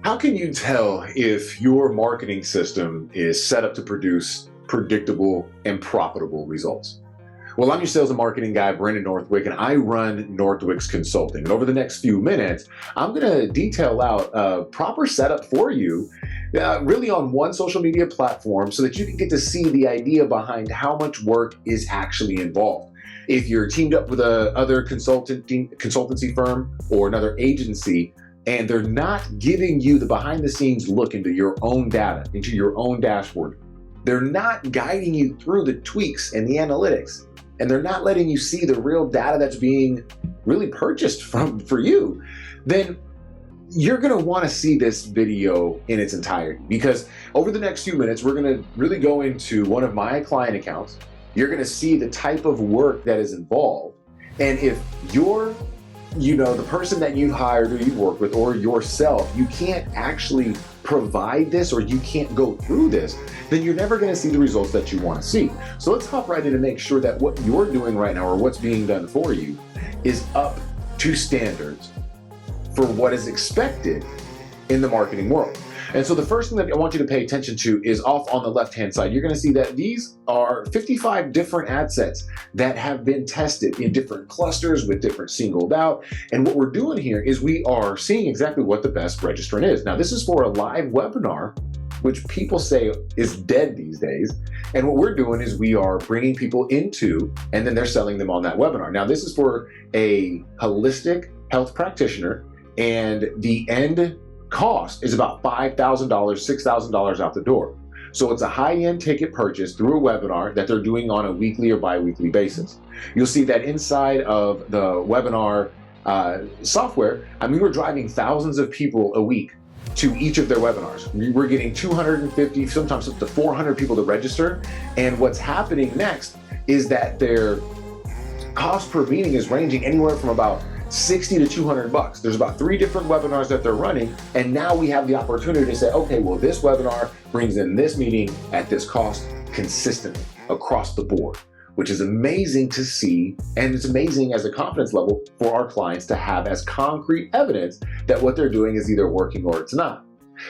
How can you tell if your marketing system is set up to produce predictable and profitable results? Well, I'm your sales and marketing guy, Brandon Northwick, and I run Northwicks Consulting. And over the next few minutes, I'm going to detail out a proper setup for you, really on one social media platform, so that you can get to see the idea behind how much work is actually involved. If you're teamed up with another consultancy firm or another agency, and they're not giving you the behind the scenes look into your own data, into your own dashboard, they're not guiding you through the tweaks and the analytics, and they're not letting you see the real data that's being really purchased for you, then you're gonna wanna see this video in its entirety, because over the next few minutes, we're gonna really go into one of my client accounts. You're gonna see the type of work that is involved. And if you're, the person that you've hired or you've worked with, or yourself, you can't actually provide this, or you can't go through this, then you're never gonna see the results that you wanna see. So let's hop right in and make sure that what you're doing right now, or what's being done for you, is up to standards for what is expected in the marketing world. And so the first thing that I want you to pay attention to is off on the left-hand side. You're gonna see that these are 55 different ad sets that have been tested in different clusters with different singled out. And what we're doing here is we are seeing exactly what the best registrant is. Now, this is for a live webinar, which people say is dead these days. And what we're doing is we are bringing people into, and then they're selling them on that webinar. Now, this is for a holistic health practitioner, and the end cost is about $5,000, $6,000 out the door. So it's a high-end ticket purchase through a webinar that they're doing on a weekly or bi-weekly basis. You'll see that inside of the webinar software, we're driving thousands of people a week to each of their webinars. We're getting 250, sometimes up to 400 people to register. And what's happening next is that their cost per meeting is ranging anywhere from about $60 to $200. There's about 3 different webinars that they're running, and now we have the opportunity to say, okay, well, this webinar brings in this meeting at this cost consistently across the board, which is amazing to see, and it's amazing as a confidence level for our clients to have as concrete evidence that what they're doing is either working or it's not.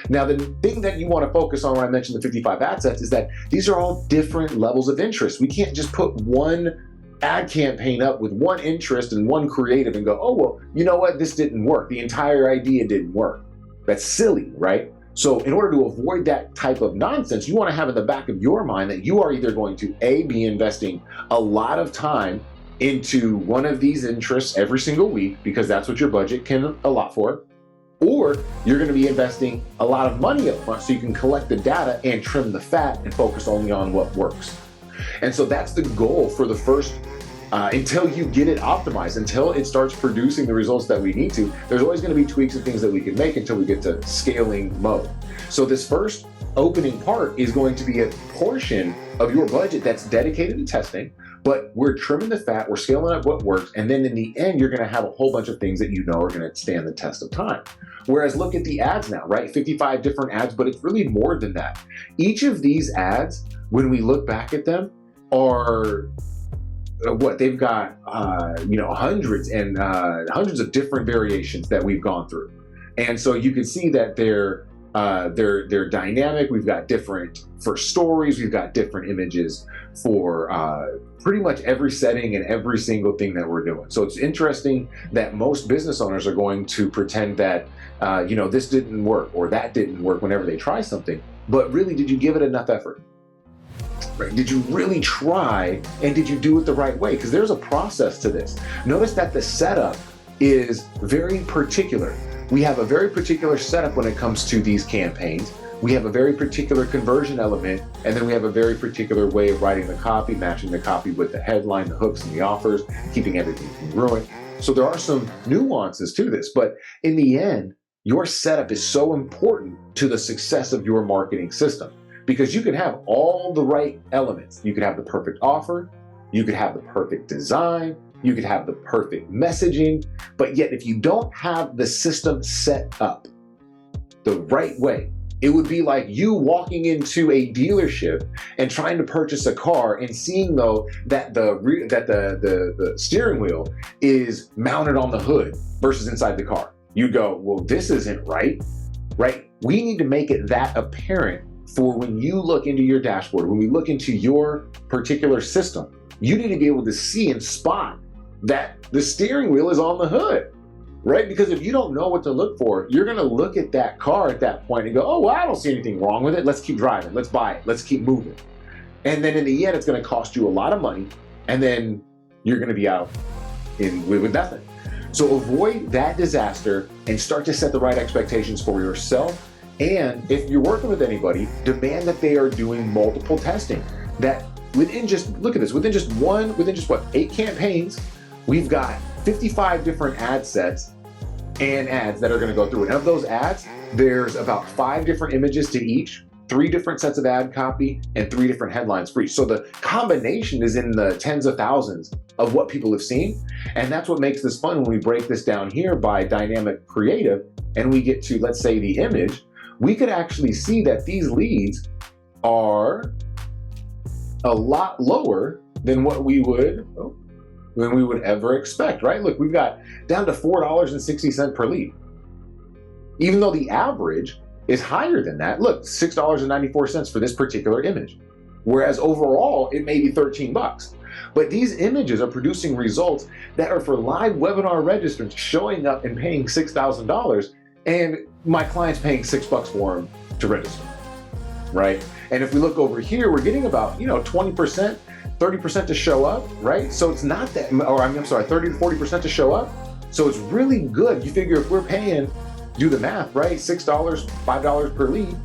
Now, the thing that you want to focus on when I mentioned the 55 ad sets is that these are all different levels of interest. We can't just put one ad campaign up with one interest and one creative and go, oh, well, you know what, this didn't work. The entire idea didn't work. That's silly, right? So in order to avoid that type of nonsense, you want to have in the back of your mind that you are either going to be investing a lot of time into one of these interests every single week, because that's what your budget can allot for, or you're going to be investing a lot of money up front so you can collect the data and trim the fat and focus only on what works. And so that's the goal for the first, until you get it optimized, until it starts producing the results that we need to. There's always going to be tweaks and things that we can make until we get to scaling mode. So this first opening part is going to be a portion of your budget that's dedicated to testing, but we're trimming the fat, we're scaling up what works, and then in the end, you're going to have a whole bunch of things that you know are going to stand the test of time. Whereas look at the ads now, right? 55 different ads, but it's really more than that. Each of these ads, when we look back at them, are they've got hundreds and hundreds of different variations that we've gone through. And so you can see that they're dynamic. We've got different for stories, we've got different images for pretty much every setting and every single thing that we're doing. So it's interesting that most business owners are going to pretend that this didn't work or that didn't work whenever they try something. But really, did you give it enough effort? Right? Did you really try, and did you do it the right way? Because there's a process to this. Notice that the setup is very particular. We have a very particular setup when it comes to these campaigns. We have a very particular conversion element, and then we have a very particular way of writing the copy, matching the copy with the headline, the hooks, and the offers, keeping everything congruent. So there are some nuances to this, but in the end, your setup is so important to the success of your marketing system. Because you can have all the right elements. You could have the perfect offer, you could have the perfect design, you could have the perfect messaging, but yet if you don't have the system set up the right way, it would be like you walking into a dealership and trying to purchase a car and seeing though that the steering wheel is mounted on the hood versus inside the car. You go, well, this isn't right. right? We need to make it that apparent for when you look into your dashboard, when we look into your particular system, you need to be able to see and spot that the steering wheel is on the hood, right? Because if you don't know what to look for, you're gonna look at that car at that point and go, oh, well, I don't see anything wrong with it. Let's keep driving, let's buy it, let's keep moving. And then in the end, it's gonna cost you a lot of money, and then you're gonna be out with nothing. So avoid that disaster and start to set the right expectations for yourself. And if you're working with anybody, demand that they are doing multiple testing. That within just, look at this, within just what, 8 campaigns, we've got 55 different ad sets and ads that are gonna go through. And of those ads, there's about 5 different images to each, 3 different sets of ad copy, and 3 different headlines for each. So the combination is in the tens of thousands of what people have seen. And that's what makes this fun when we break this down here by dynamic creative and we get to, let's say, the image. We could actually see that these leads are a lot lower than what we would ever expect, right? Look, we've got down to $4.60 per lead. Even though the average is higher than that, look, $6.94 for this particular image. Whereas overall, it may be 13 bucks. But these images are producing results that are for live webinar registrants showing up and paying $6,000, and my client's paying $6 for them to register, right? And if we look over here, we're getting about 20%, 30% to show up, right? So it's not that, or I'm sorry, 30 to 40% to show up. So it's really good. You figure if we're paying, do the math, right? $6, $5 per lead.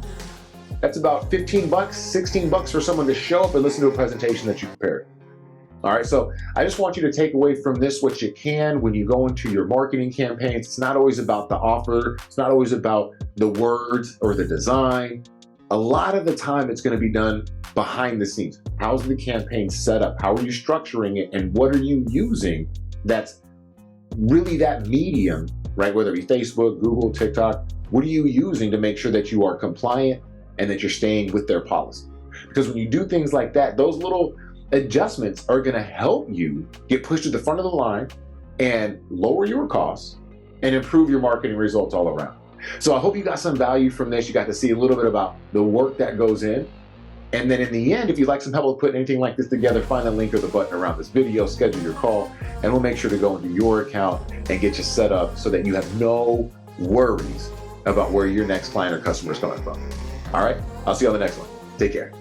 That's about 15 bucks, 16 bucks for someone to show up and listen to a presentation that you prepared. All right, so I just want you to take away from this what you can when you go into your marketing campaigns. It's not always about the offer. It's not always about the words or the design. A lot of the time it's going to be done behind the scenes. How's the campaign set up? How are you structuring it? And what are you using that's really that medium, right? Whether it be Facebook, Google, TikTok, what are you using to make sure that you are compliant and that you're staying with their policy? Because when you do things like that, those little adjustments are going to help you get pushed to the front of the line and lower your costs and improve your marketing results all around. So I hope you got some value from this. You got to see a little bit about the work that goes in. And then in the end, if you'd like some help with putting anything like this together, find the link or the button around this video, schedule your call, and we'll make sure to go into your account and get you set up so that you have no worries about where your next client or customer is coming from. All right, I'll see you on the next one. Take care.